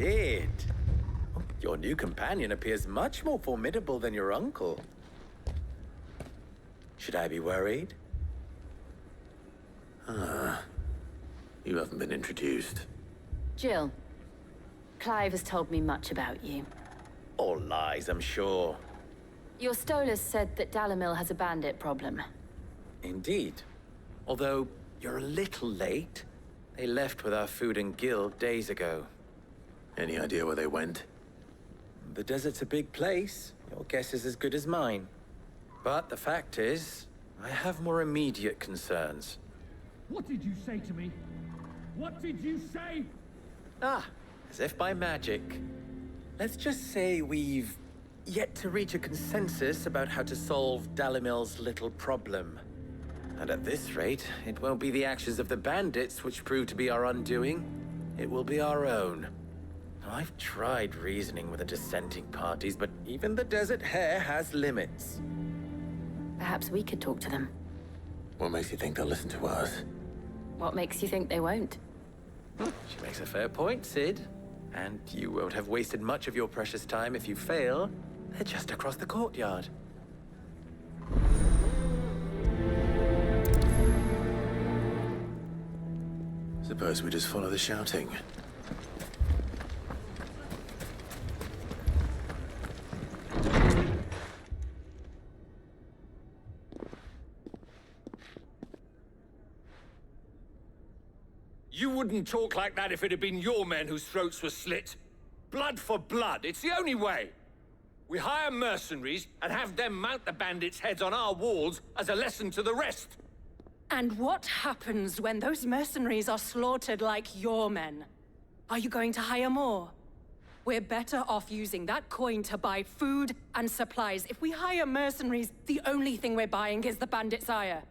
Sid. Your new companion appears much more formidable than your uncle. Should I be worried? You haven't been introduced. Jill, Clive has told me much about you. All lies, I'm sure. Your Stolas said that Dalamil has a bandit problem. Indeed. Although, you're a little late. They left with our food and guild days ago. Any idea where they went? The desert's a big place. Your guess is as good as mine. But the fact is, I have more immediate concerns. What did you say to me? What did you say? As if by magic. Let's just say we've yet to reach a consensus about how to solve Dalamil's little problem. And at this rate, it won't be the actions of the bandits which prove to be our undoing. It will be our own. I've tried reasoning with the dissenting parties, but even the Desert Hare has limits. Perhaps we could talk to them. What makes you think they'll listen to us? What makes you think they won't? She makes a fair point, Sid. And you won't have wasted much of your precious time if you fail. They're just across the courtyard. Suppose we just follow the shouting. You wouldn't talk like that if it had been your men whose throats were slit. Blood for blood, it's the only way. We hire mercenaries and have them mount the bandits' heads on our walls as a lesson to the rest. And what happens when those mercenaries are slaughtered like your men? Are you going to hire more? We're better off using that coin to buy food and supplies. If we hire mercenaries, the only thing we're buying is the bandits' ire.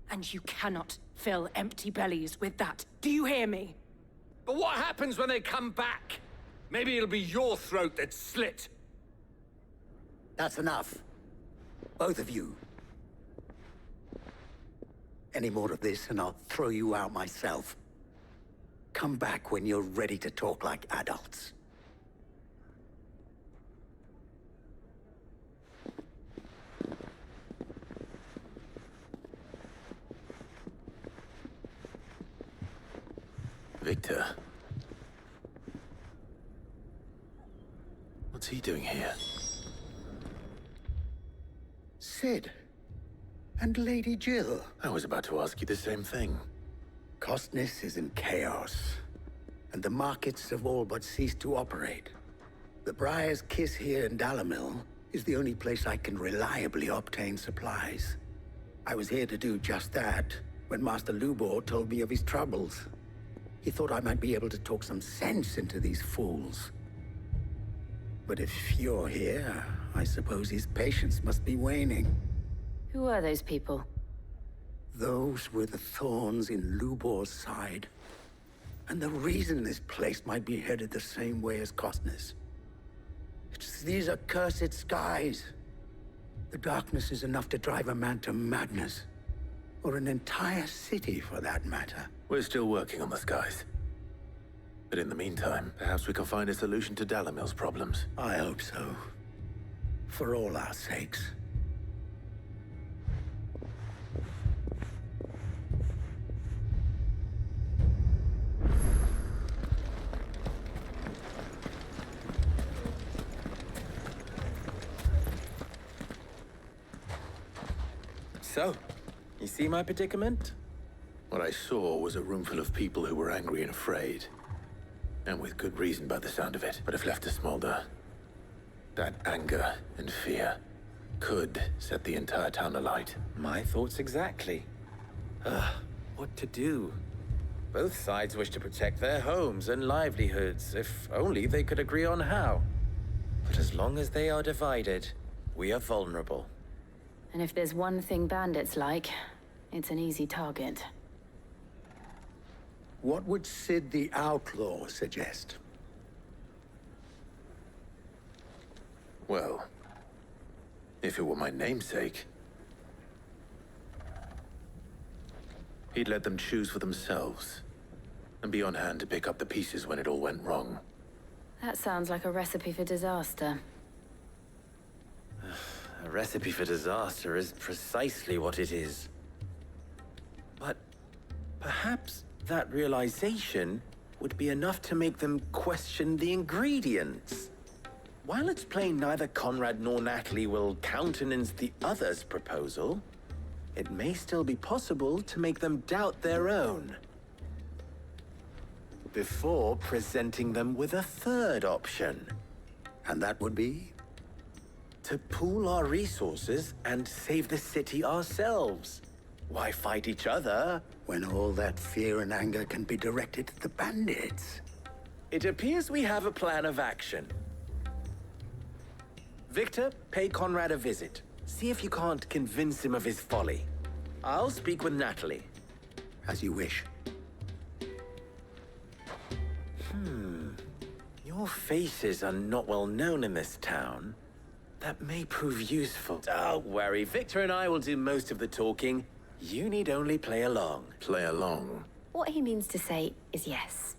And you cannot fill empty bellies with that. Do you hear me? But what happens when they come back? Maybe it'll be your throat that's slit. That's enough. Both of you. Any more of this and I'll throw you out myself. Come back when you're ready to talk like adults. Victor. What's he doing here? Sid. And Lady Jill. I was about to ask you the same thing. Costness is in chaos, and the markets have all but ceased to operate. The Briar's Kiss here in Dalamil is the only place I can reliably obtain supplies. I was here to do just that when Master Lubor told me of his troubles. He thought I might be able to talk some sense into these fools. But if you're here, I suppose his patience must be waning. Who are those people? Those were the thorns in Lubor's side. And the reason this place might be headed the same way as Costness. It's these accursed skies. The darkness is enough to drive a man to madness. Or an entire city, for that matter. We're still working on the skies. But in the meantime, perhaps we can find a solution to Dalamil's problems. I hope so. For all our sakes. So, you see my predicament? What I saw was a room full of people who were angry and afraid. And with good reason by the sound of it. But if left to smolder, that anger and fear could set the entire town alight. My thoughts exactly. What to do? Both sides wish to protect their homes and livelihoods, if only they could agree on how. But as long as they are divided, we are vulnerable. And if there's one thing bandits like, it's an easy target. What would Sid the Outlaw suggest? Well, if it were my namesake, he'd let them choose for themselves, and be on hand to pick up the pieces when it all went wrong. That sounds like a recipe for disaster. A recipe for disaster is precisely what it is. But perhaps that realization would be enough to make them question the ingredients. While it's plain neither Conrad nor Natalie will countenance the other's proposal, it may still be possible to make them doubt their own. Before presenting them with a third option. And that would be? To pool our resources and save the city ourselves. Why fight each other? When all that fear and anger can be directed at the bandits. It appears we have a plan of action. Victor, pay Conrad a visit. See if you can't convince him of his folly. I'll speak with Natalie. As you wish. Your faces are not well known in this town. That may prove useful. Don't worry, Victor and I will do most of the talking. You need only play along. Play along. What he means to say is yes.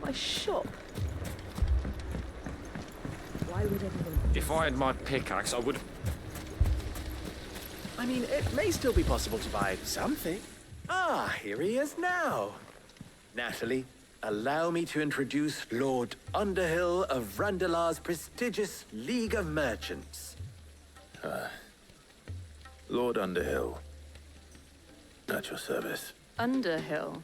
My shop. Why would anyone? If I had my pickaxe, I would... I mean, it may still be possible to buy something. Ah, here he is now. Natalie, allow me to introduce Lord Underhill of Randalar's prestigious League of Merchants. Lord Underhill. At your service. Underhill.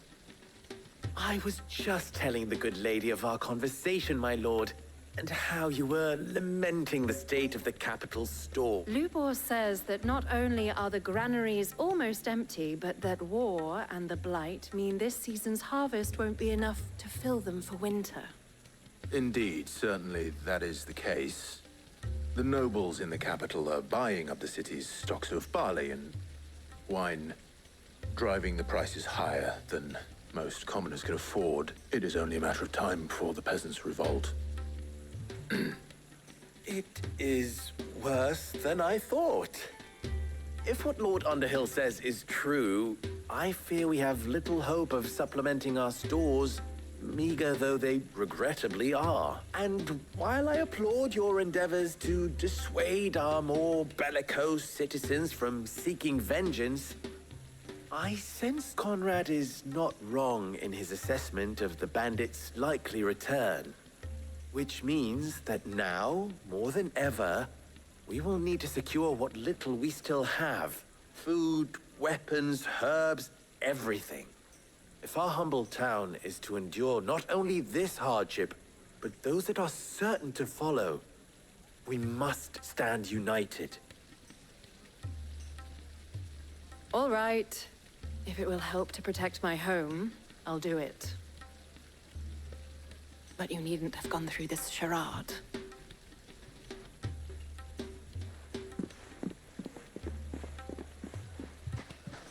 I was just telling the good lady of our conversation, my lord, and how you were lamenting the state of the capital store. Lubor says that not only are the granaries almost empty, but that war and the Blight mean this season's harvest won't be enough to fill them for winter. Indeed, certainly that is the case. The nobles in the capital are buying up the city's stocks of barley and wine, driving the prices higher than most commoners can afford. It is only a matter of time before the peasants revolt. It is worse than I thought. If what Lord Underhill says is true, I fear we have little hope of supplementing our stores, meager though they regrettably are. And while I applaud your endeavors to dissuade our more bellicose citizens from seeking vengeance, I sense Conrad is not wrong in his assessment of the bandits' likely return. Which means that now, more than ever, we will need to secure what little we still have. Food, weapons, herbs, everything. If our humble town is to endure not only this hardship, but those that are certain to follow, we must stand united. All right. If it will help to protect my home, I'll do it. But you needn't have gone through this charade.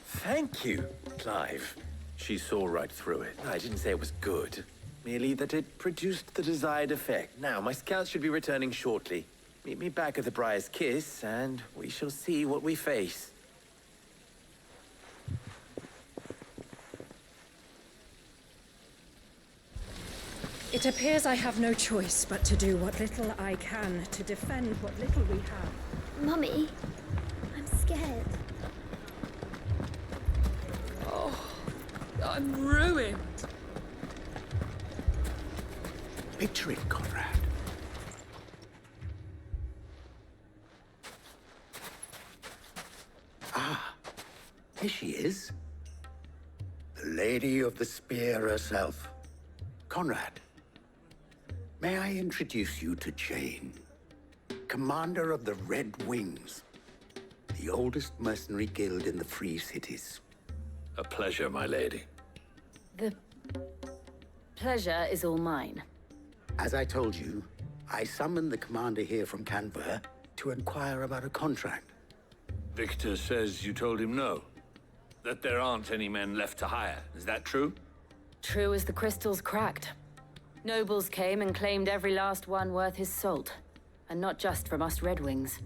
Thank you, Clive. She saw right through it. I didn't say it was good. Merely that it produced the desired effect. Now, my scouts should be returning shortly. Meet me back at the Briar's Kiss, and we shall see what we face. It appears I have no choice but to do what little I can to defend what little we have. Mummy, I'm scared. Oh, I'm ruined. Picture it, Conrad. Ah, here she is. The Lady of the Spear herself. Conrad, may I introduce you to Jane, commander of the Red Wings, the oldest mercenary guild in the Free Cities. A pleasure, my lady. The pleasure is all mine. As I told you, I summoned the commander here from Canberra to inquire about a contract. Victor says you told him no. That there aren't any men left to hire. Is that true? True as the crystals cracked. Nobles came and claimed every last one worth his salt. And not just from us Red Wings.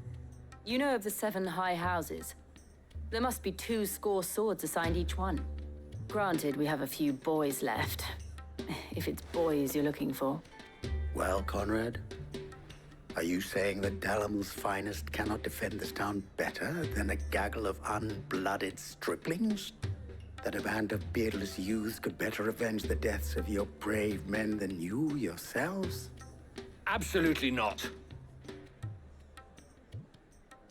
You know of the 7 high houses? There must be 2 swords assigned each one. Granted, we have a few boys left. If it's boys you're looking for. Well, Conrad, are you saying that Dalimil's finest cannot defend this town better than a gaggle of unblooded striplings? That a band of beardless youths could better avenge the deaths of your brave men than you yourselves? Absolutely not.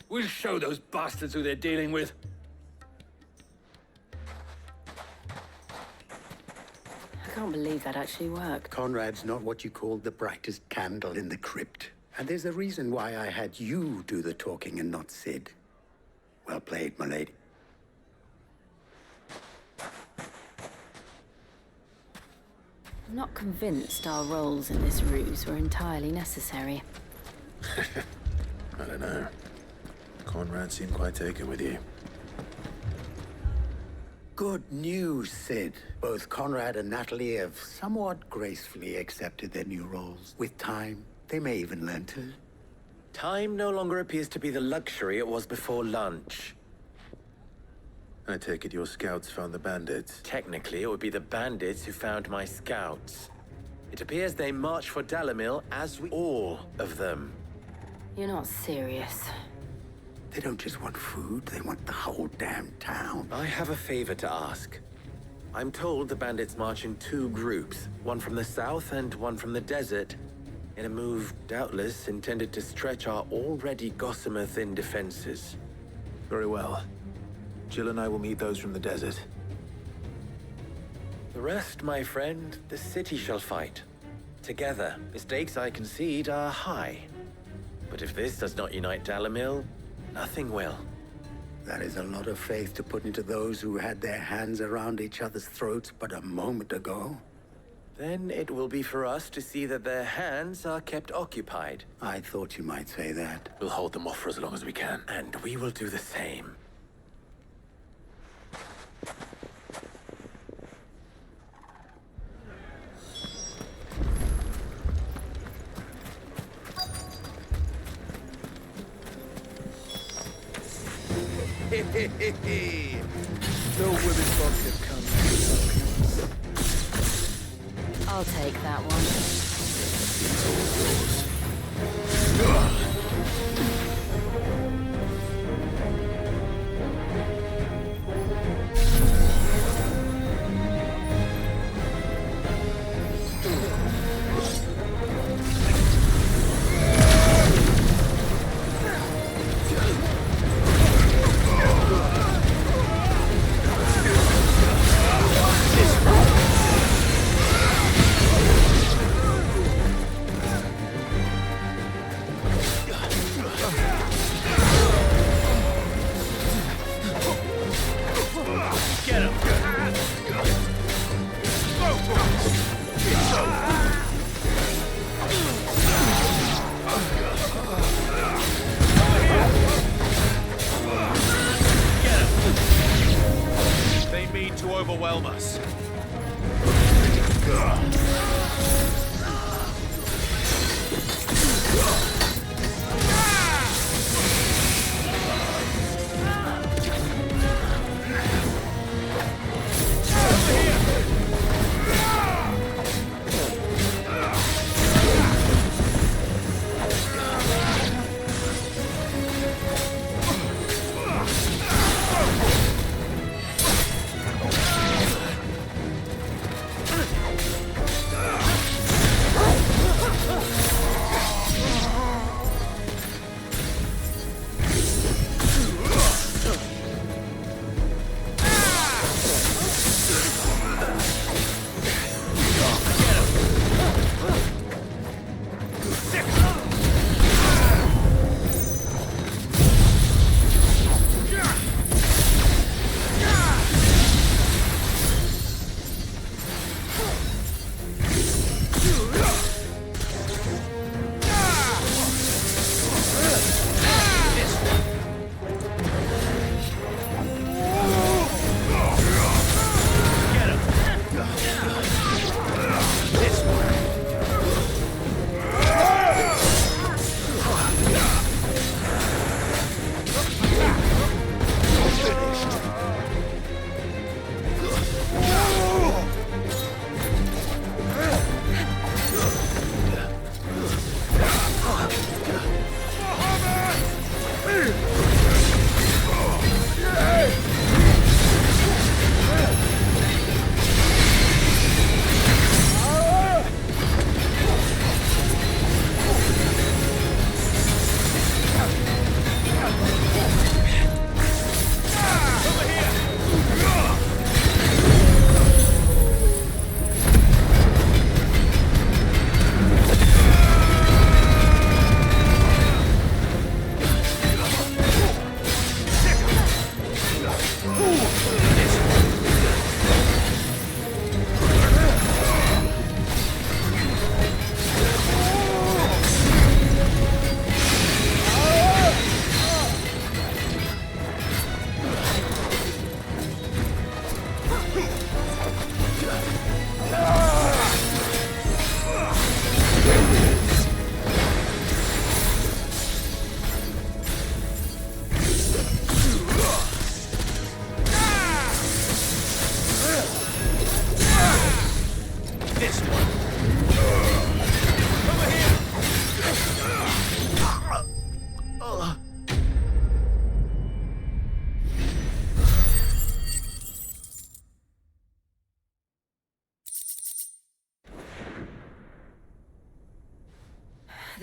We'll show those bastards who they're dealing with. I can't believe that actually worked. Conrad's not what you called the brightest candle in the crypt. And there's a reason why I had you do the talking and not Sid. Well played, my lady. I'm not convinced our roles in this ruse were entirely necessary. I don't know. Conrad seemed quite taken with you. Good news, Sid. Both Conrad and Natalie have somewhat gracefully accepted their new roles. With time, they may even learn to. Time no longer appears to be the luxury it was before lunch. I take it your scouts found the bandits. Technically, it would be the bandits who found my scouts. It appears they marched for Dalimil, as we all of them. You're not serious. They don't just want food, they want the whole damn town. I have a favor to ask. I'm told the bandits march in 2 groups, one from the south and one from the desert, in a move doubtless intended to stretch our already gossamer-thin defenses. Very well. Jill and I will meet those from the desert. The rest, my friend, the city shall fight. Together, the stakes I concede are high. But if this does not unite Dalimil, nothing will. That is a lot of faith to put into those who had their hands around each other's throats but a moment ago. Then it will be for us to see that their hands are kept occupied. I thought you might say that. We'll hold them off for as long as we can. And we will do the same. No women's vodka comes. I'll take that one. Overwhelm us.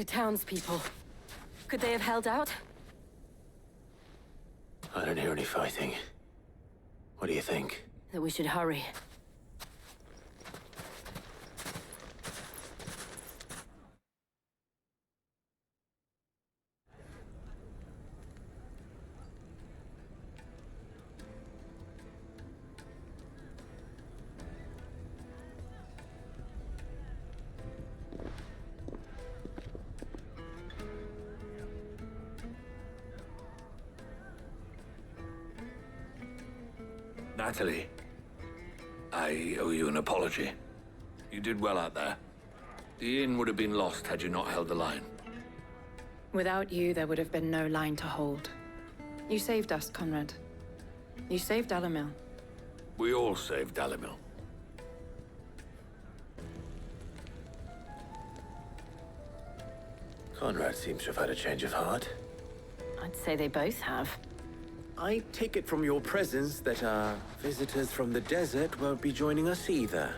The townspeople. Could they have held out? I don't hear any fighting. What do you think? That we should hurry. Natalie, I owe you an apology. You did well out there. The inn would have been lost had you not held the line. Without you, there would have been no line to hold. You saved us, Conrad. You saved Dalimil. We all saved Dalimil. Conrad seems to have had a change of heart. I'd say they both have. I take it from your presence that our visitors from the desert won't be joining us either.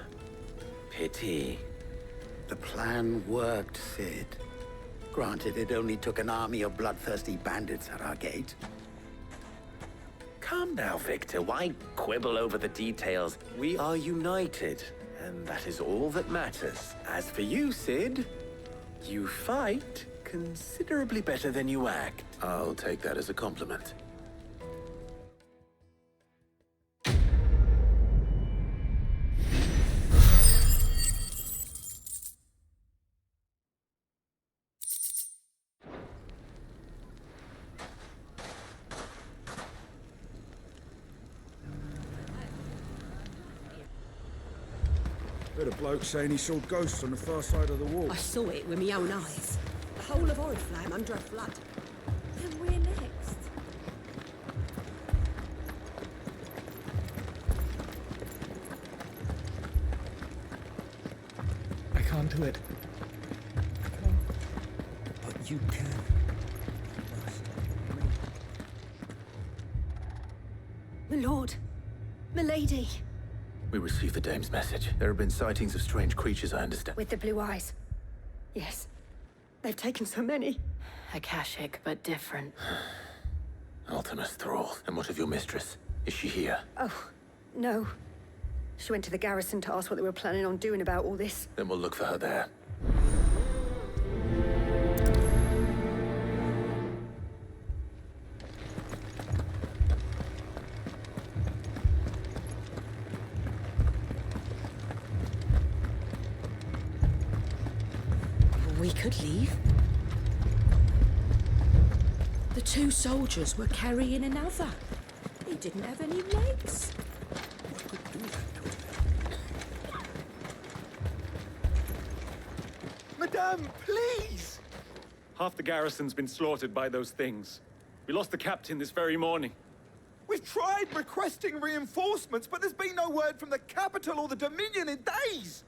Pity. The plan worked, Sid. Granted, it only took an army of bloodthirsty bandits at our gate. Calm now, Victor. Why quibble over the details? We are united, and that is all that matters. As for you, Sid, you fight considerably better than you act. I'll take that as a compliment. Heard a bloke saying he saw ghosts on the far side of the wall. I saw it with my own eyes. The whole of Oriflame under a flood. Then we're next. I can't do it. But you can. My lord. My lady. We received the dame's message. There have been sightings of strange creatures, I understand. With the blue eyes. Yes. They've taken so many. Akashic, but different. Ultimus Thrall. And what of your mistress? Is she here? Oh, no. She went to the garrison to ask what they were planning on doing about all this. Then we'll look for her there. We could leave. The two soldiers were carrying another. He didn't have any legs. Madame, please! Half the garrison's been slaughtered by those things. We lost the captain this very morning. We've tried requesting reinforcements, but there's been no word from the capital or the Dominion in days!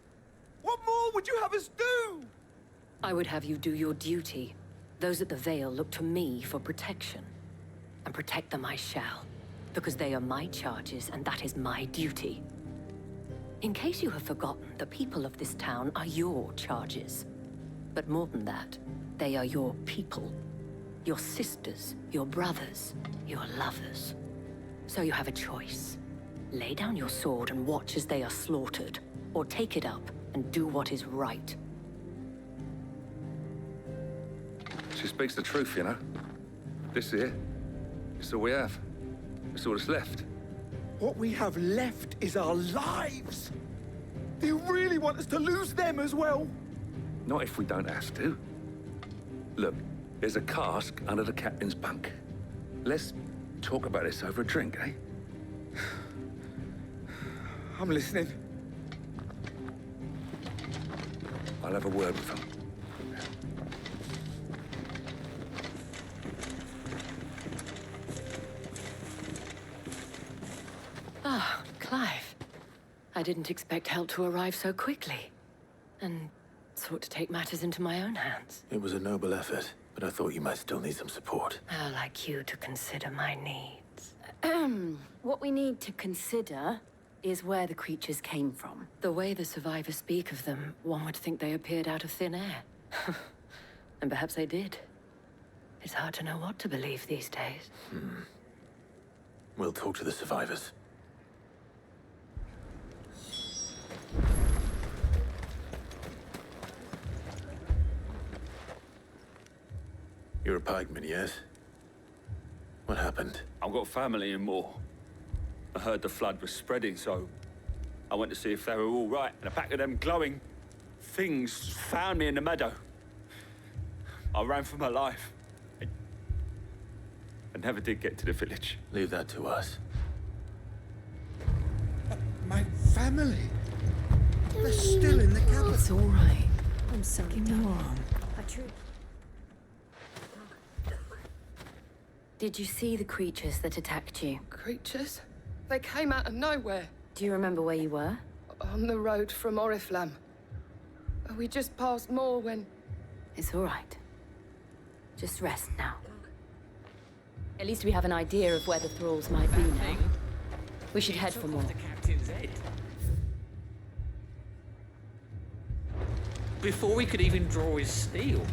What more would you have us do? I would have you do your duty. Those at the Vale look to me for protection. And protect them I shall. Because they are my charges, and that is my duty. In case you have forgotten, the people of this town are your charges. But more than that, they are your people. Your sisters, your brothers, your lovers. So you have a choice. Lay down your sword and watch as they are slaughtered, or take it up and do what is right. She speaks the truth, you know. This here, it's all we have. It's all that's left. What we have left is our lives! Do you really want us to lose them as well? Not if we don't have to. Look, there's a cask under the captain's bunk. Let's talk about this over a drink, eh? I'm listening. I'll have a word with him. Ah, Clive. I didn't expect help to arrive so quickly. And sought to take matters into my own hands. It was a noble effort, but I thought you might still need some support. I'd like you to consider my needs. What we need to consider is where the creatures came from. The way the survivors speak of them, one would think they appeared out of thin air. And perhaps they did. It's hard to know what to believe these days. We'll talk to the survivors. You're a pikeman, yes? What happened? I've got family in Moor. I heard the flood was spreading, so I went to see if they were all right. And a pack of them glowing things found me in the meadow. I ran for my life. I never did get to the village. Leave that to us. My family. They're still in the capital. It's all right. I'm sorry. Give me your arm. Patrick. Did you see the creatures that attacked you? Creatures? They came out of nowhere. Do you remember where you were? On the road from Oriflamme. We just passed Moor when... It's all right. Just rest now. At least we have an idea of where the thralls might be now. We should head for more. The captain's head. Before we could even draw his steel.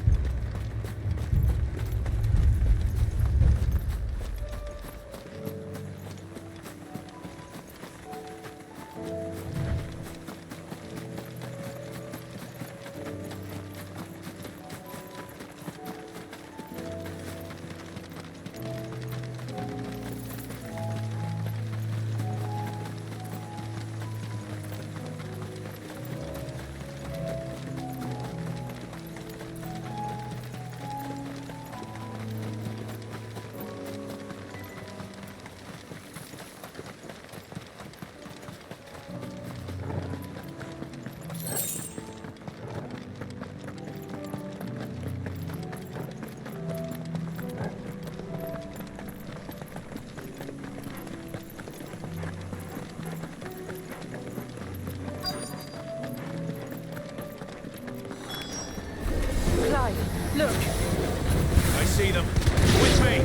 Clive, look! I see them. With me!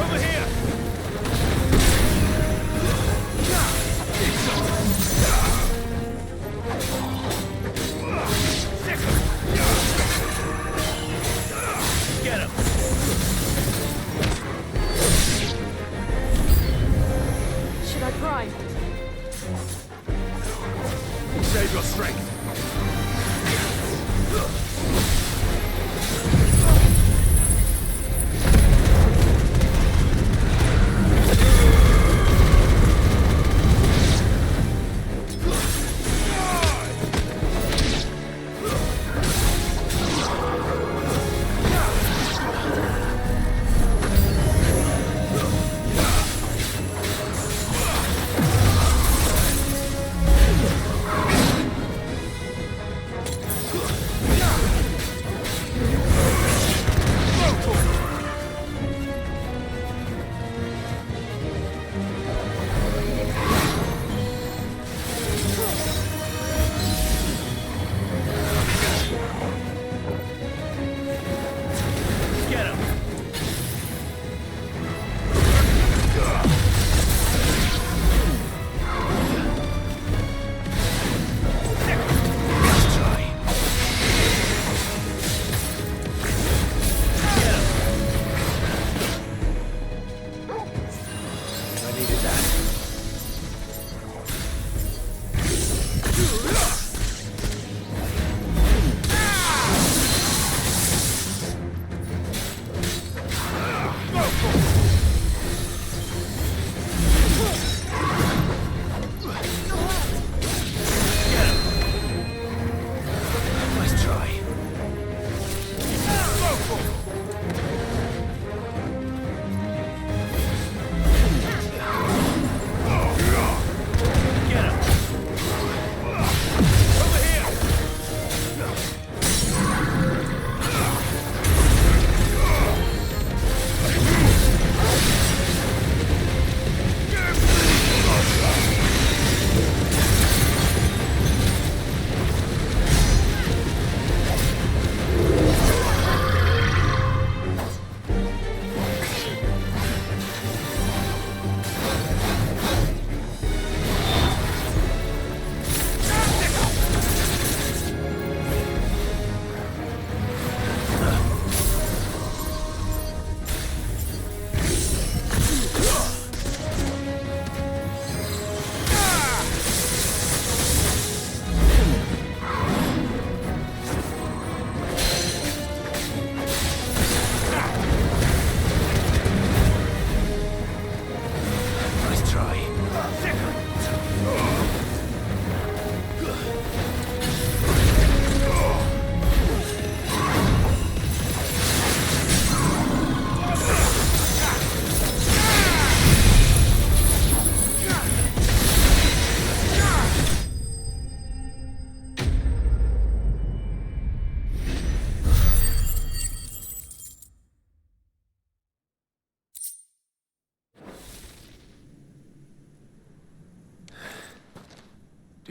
Over here! Get him! Should I prime? Save your strength.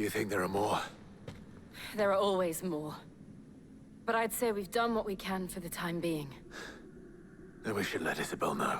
Do you think there are more? There are always more. But I'd say we've done what we can for the time being. Then we should let Isabel know.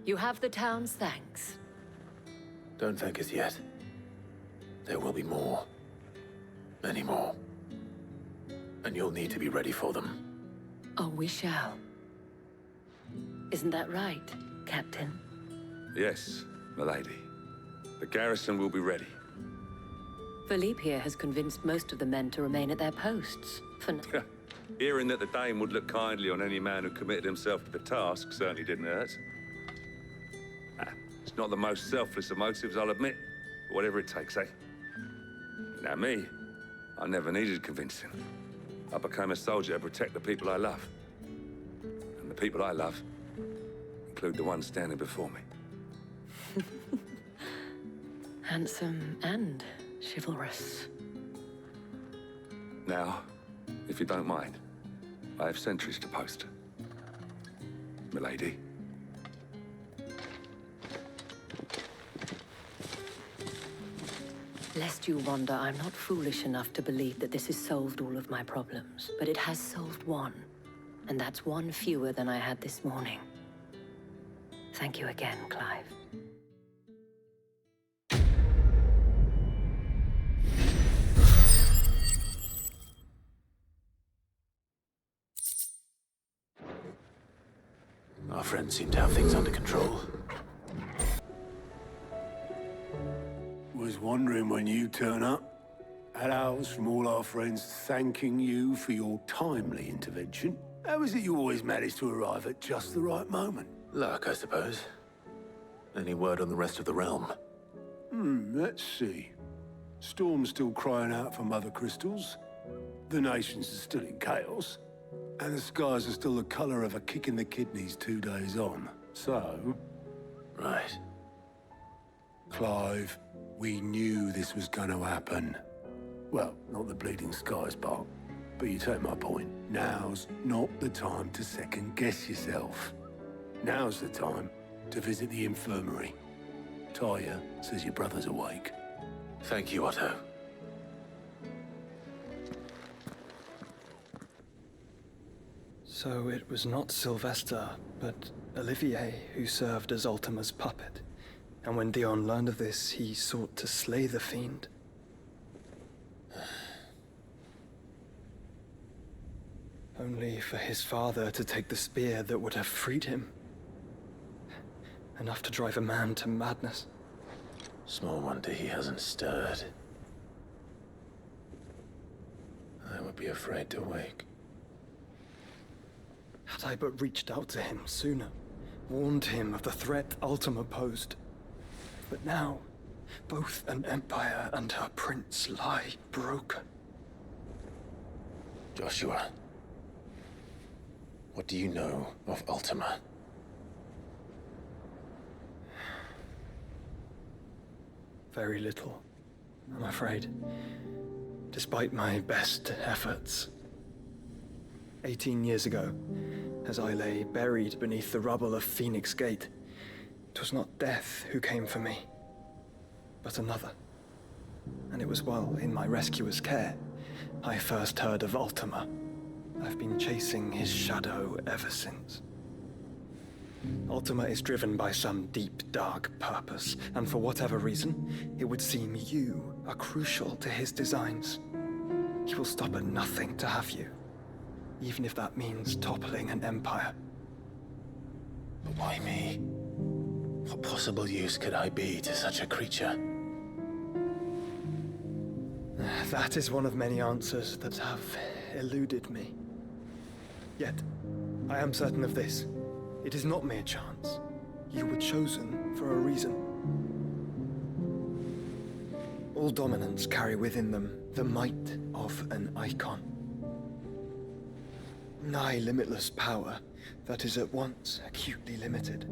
You have the town's thanks. Don't thank us yet. There will be more. Many more. And you'll need to be ready for them. Oh, we shall. Isn't that right, Captain? Yes, milady. The garrison will be ready. Philippe here has convinced most of the men to remain at their posts, for now. Hearing that the Dame would look kindly on any man who committed himself to the task certainly didn't hurt. It's not the most selfless of motives, I'll admit. But whatever it takes, eh? Now me, I never needed convincing. I became a soldier to protect the people I love. And the people I love include the ones standing before me. Handsome and chivalrous. Now, if you don't mind, I have sentries to post. Milady. Lest you wonder, I'm not foolish enough to believe that this has solved all of my problems. But it has solved one. And that's one fewer than I had this morning. Thank you again, Clive. Our friends seem to have things under control. Was wondering when you turn up. Had ours from all our friends thanking you for your timely intervention. How is it you always manage to arrive at just the right moment? Luck, I suppose. Any word on the rest of the realm? Let's see. Storm's still crying out for mother crystals. The nations are still in chaos. And the skies are still the color of a kick in the kidneys 2 days on. So... Right. Clive, we knew this was going to happen. Well, not the bleeding skies part. But you take my point. Now's not the time to second-guess yourself. Now's the time to visit the infirmary. Talia says your brother's awake. Thank you, Otto. So it was not Sylvester, but Olivier who served as Ultima's puppet. And when Dion learned of this, he sought to slay the fiend. Only for his father to take the spear that would have freed him. Enough to drive a man to madness. Small wonder he hasn't stirred. I would be afraid to wake. Had I but reached out to him sooner, warned him of the threat Ultima posed. But now, both an empire and her prince lie broken. Joshua, what do you know of Ultima? Very little, I'm afraid. Despite my best efforts. 18 years ago, as I lay buried beneath the rubble of Phoenix Gate, it was not death who came for me, but another. And it was while in my rescuer's care, I first heard of Ultima. I've been chasing his shadow ever since. Ultima is driven by some deep, dark purpose, and for whatever reason, it would seem you are crucial to his designs. He will stop at nothing to have you, even if that means toppling an empire. But why me? What possible use could I be to such a creature? That is one of many answers that have eluded me. Yet, I am certain of this. It is not mere chance. You were chosen for a reason. All dominants carry within them the might of an icon. nigh limitless power that is at once acutely limited.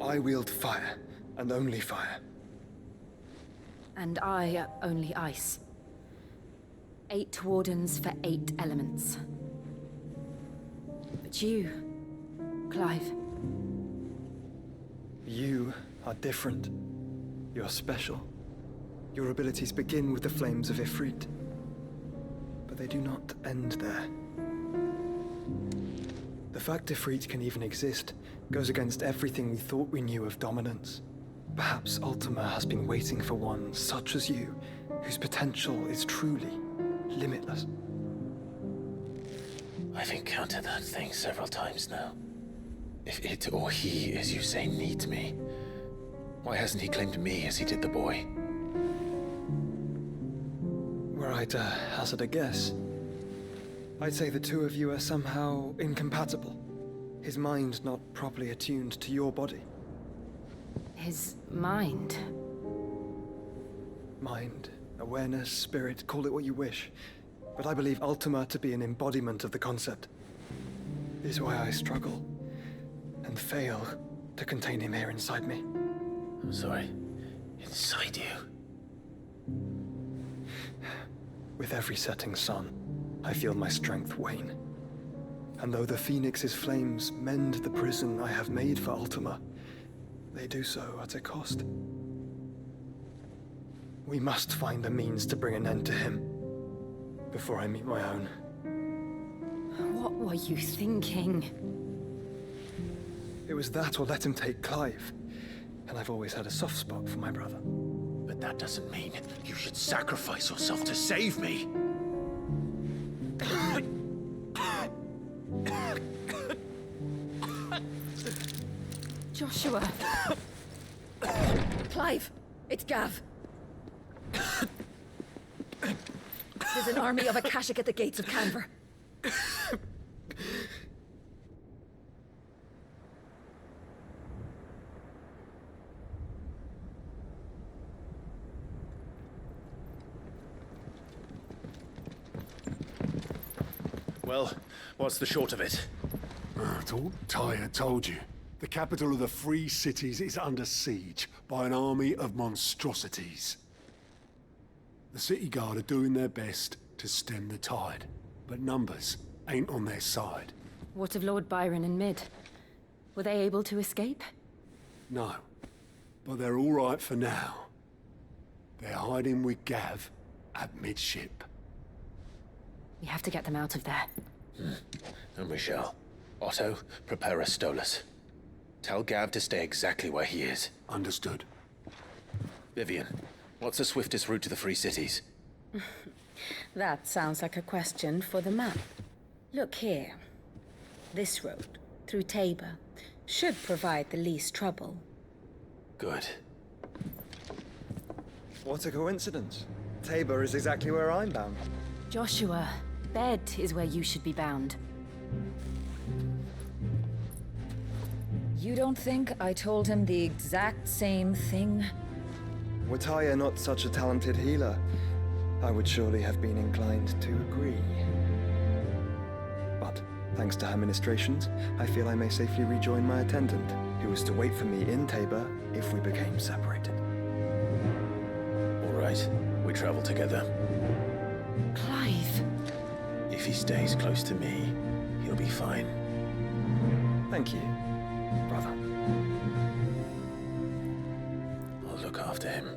I wield fire, and only fire. And I only ice. 8 wardens for 8 elements. But you, Clive. You are different. You're special. Your abilities begin with the flames of Ifrit. But they do not end there. The fact Ifrit can even exist goes against everything we thought we knew of dominance. Perhaps Ultima has been waiting for one such as you, whose potential is truly limitless. I've encountered that thing several times now. If it or he, as you say, needs me, why hasn't he claimed me as he did the boy? Were I to hazard a guess, I'd say the two of you are somehow incompatible. His mind not properly attuned to your body. His mind? Mind, awareness, spirit, call it what you wish. But I believe Ultima to be an embodiment of the concept. This is why I struggle and fail to contain him here inside me. I'm sorry. Inside you? With every setting sun, I feel my strength wane. And though the Phoenix's flames mend the prison I have made for Ultima, they do so at a cost. We must find a means to bring an end to him before I meet my own. What were you thinking? It was that or let him take Clive. And I've always had a soft spot for my brother. But that doesn't mean you should sacrifice yourself to save me. Joshua. Clive, it's Gav. There's an army of Akashic at the gates of Canver. Well, what's the short of it? I thought Tyre told you. The capital of the Free Cities is under siege by an army of monstrosities. The City Guard are doing their best to stem the tide, but numbers ain't on their side. What of Lord Byron and Mid? Were they able to escape? No, but they're all right for now. They're hiding with Gav at midship. We have to get them out of there. And we shall. Otto, prepare a Stolas. Tell Gav to stay exactly where he is. Understood. Vivian, what's the swiftest route to the Free Cities? That sounds like a question for the map. Look here. This road, through Tabor, should provide the least trouble. Good. What a coincidence. Tabor is exactly where I'm bound. Joshua, bed is where you should be bound. You don't think I told him the exact same thing? Were Tyre not such a talented healer, I would surely have been inclined to agree. But, thanks to her ministrations, I feel I may safely rejoin my attendant, who was to wait for me in Tabor if we became separated. All right, we travel together. Clive! If he stays close to me, he'll be fine. Thank you, brother. I'll look after him.